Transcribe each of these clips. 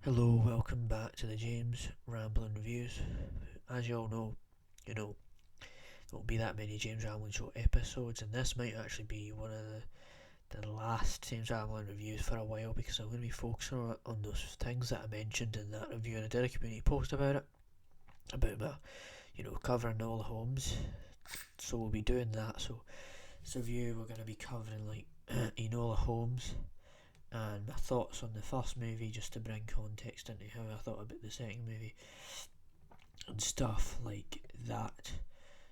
Hello, welcome back to the James Rambling Reviews. As you all know, there won't be that many James Rambling Show episodes, and this might actually be one of the last James Rambling Reviews for a while because I'm going to be focusing on those things that I mentioned in that review, and I did a community post about it, about my, covering Enola Holmes. So we'll be doing that. So this review, we're going to be covering like Enola Holmes and my thoughts on the first movie, just to bring context into how I thought about the second movie and stuff like that.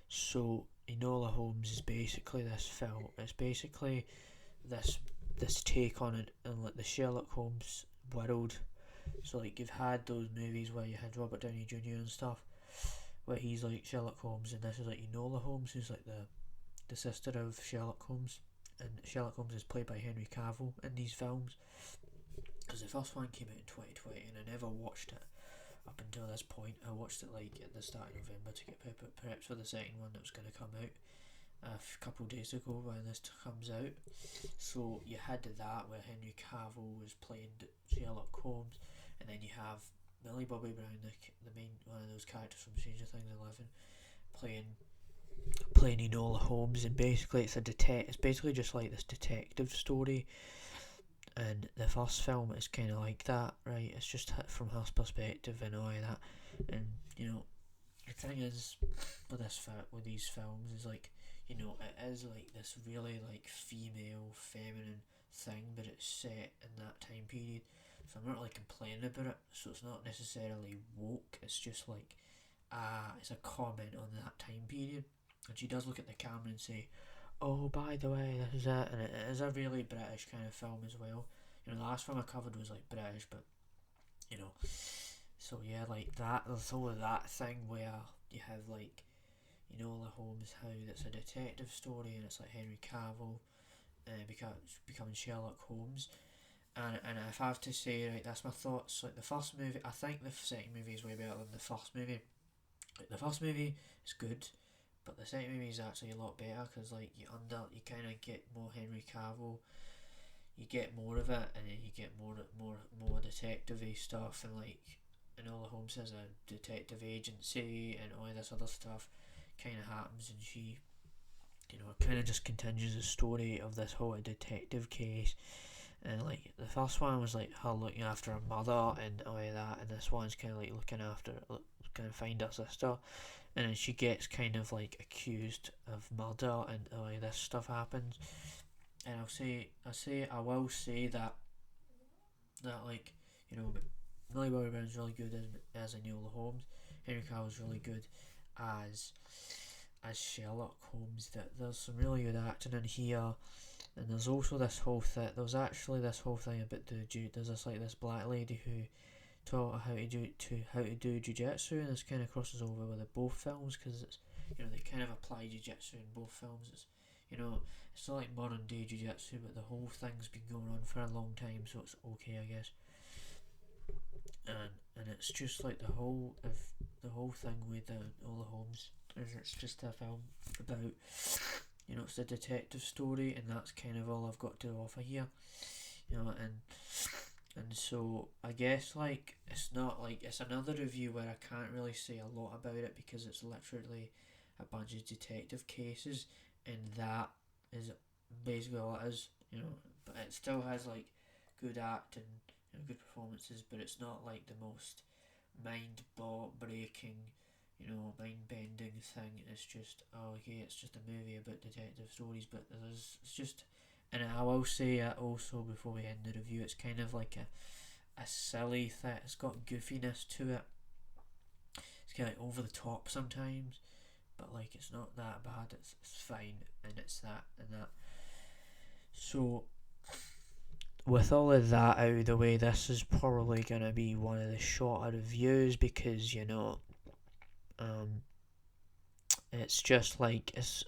So Enola Holmes is basically this film. It's basically this this take on it in like the Sherlock Holmes world. So like you've had those movies where you had Robert Downey Jr. and stuff, where he's like Sherlock Holmes, and this is like Enola Holmes, who's like the sister of Sherlock Holmes, and Sherlock Holmes is played by Henry Cavill in these films. Because the first one came out in 2020, and I never watched it up until this point. I watched it like at the start of November to get prepped for the second one that was going to come out a couple of days ago when this comes out. So you had that where Henry Cavill was playing Sherlock Holmes, and then you have Millie Bobby Brown, the main one of those characters from Stranger Things 11, playing Enola Holmes, and basically it's basically just like this detective story, and the first film is kind of like that, right? It's just from her perspective and all of that, and the thing is with these films is like it is like this really like female feminine thing, but it's set in that time period, so I'm not really complaining about it. So it's not necessarily woke, it's just like it's a comment on that time period, and she does look at the camera and say, oh, by the way, this is it, and it is a really British kind of film as well. The last film I covered was like British, but you know, so yeah, like that. There's all of that thing where you have like Enola Holmes, how it's a detective story, and it's like Henry Cavill becoming Sherlock Holmes. And if I have to say, right, that's my thoughts. Like the first movie, I think the second movie is way better than the first movie. Like the first movie is good, but the second movie is actually a lot better because like you kind of get more Henry Cavill, you get more of it, and then you get more detective-y stuff, and like Enola Holmes has a detective agency and all this other stuff kind of happens, and she kind of just continues the story of this whole detective case. And like the first one was like her looking after her mother and all of that, and this one's kind of like looking after, kind of find her sister, and then she gets kind of like accused of murder, and all of this stuff happens. And I will say that like Millie Bobby Brown's really good as Enola Holmes. Henry Cavill's really good as Sherlock Holmes. That there's some really good acting in here, and there's also this whole thing. There's actually this whole thing about there's this black lady who taught her how to do jiu-jitsu, and this kind of crosses over with the both films because it's they kind of apply jiu-jitsu in both films. It's not like modern day jiu-jitsu, but the whole thing's been going on for a long time, so it's okay, I guess. And it's just like the whole thing with Ola Holmes is it's just a film about it's a detective story, and that's kind of all I've got to offer here. And so I guess like it's not like it's another review where I can't really say a lot about it because it's literally a bunch of detective cases, and that is basically all it is. But it still has like good acting, good performances, but it's not like the most mind breaking, mind bending thing. It's just it's just a movie about detective stories, but it's just. And I will say also before we end the review, it's kind of like a silly thing. It's got goofiness to it. It's kind of like over the top sometimes, but like it's not that bad. It's fine, and it's that and that. So with all of that out of the way, this is probably gonna be one of the shorter reviews because um, it's just like it's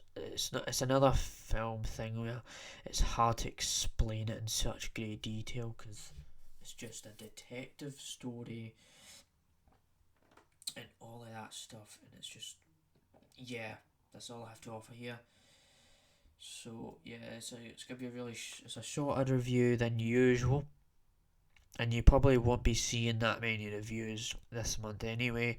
not it's another film thing where it's hard to explain it in such great detail because it's just a detective story and all of that stuff, and it's just yeah, that's all I have to offer here. So yeah, it's gonna be it's a shorter review than usual, and you probably won't be seeing that many reviews this month anyway.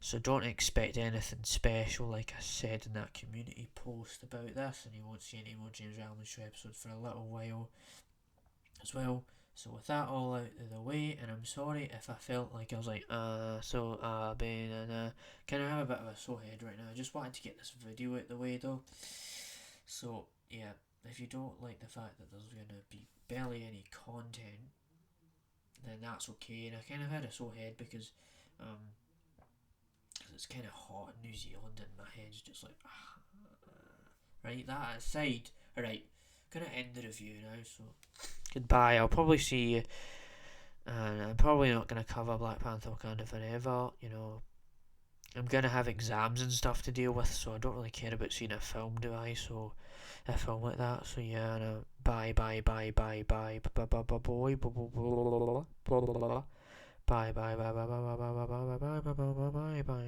So don't expect anything special, like I said in that community post about this, and you won't see any more James Rallman Show episodes for a little while as well. So with that all out of the way, and I'm sorry if I felt like I was like, been and kind of have a bit of a sore head right now. I just wanted to get this video out the way though. So yeah, if you don't like the fact that there's gonna be barely any content, then that's okay. And I kind of had a sore head because it's kind of hot in New Zealand, and my head's just like, right. That aside, alright, gonna end the review now. So goodbye. I'll probably see you, and I'm probably not gonna cover Black Panther Wakanda Forever. You know, I'm gonna have exams and stuff to deal with, so I don't really care about seeing a film, do I? So a film like that. So yeah, bye bye bye bye bye bye bye bye boy bye bye bye bye bye bye bye bye bye bye bye bye bye bye bye bye bye bye.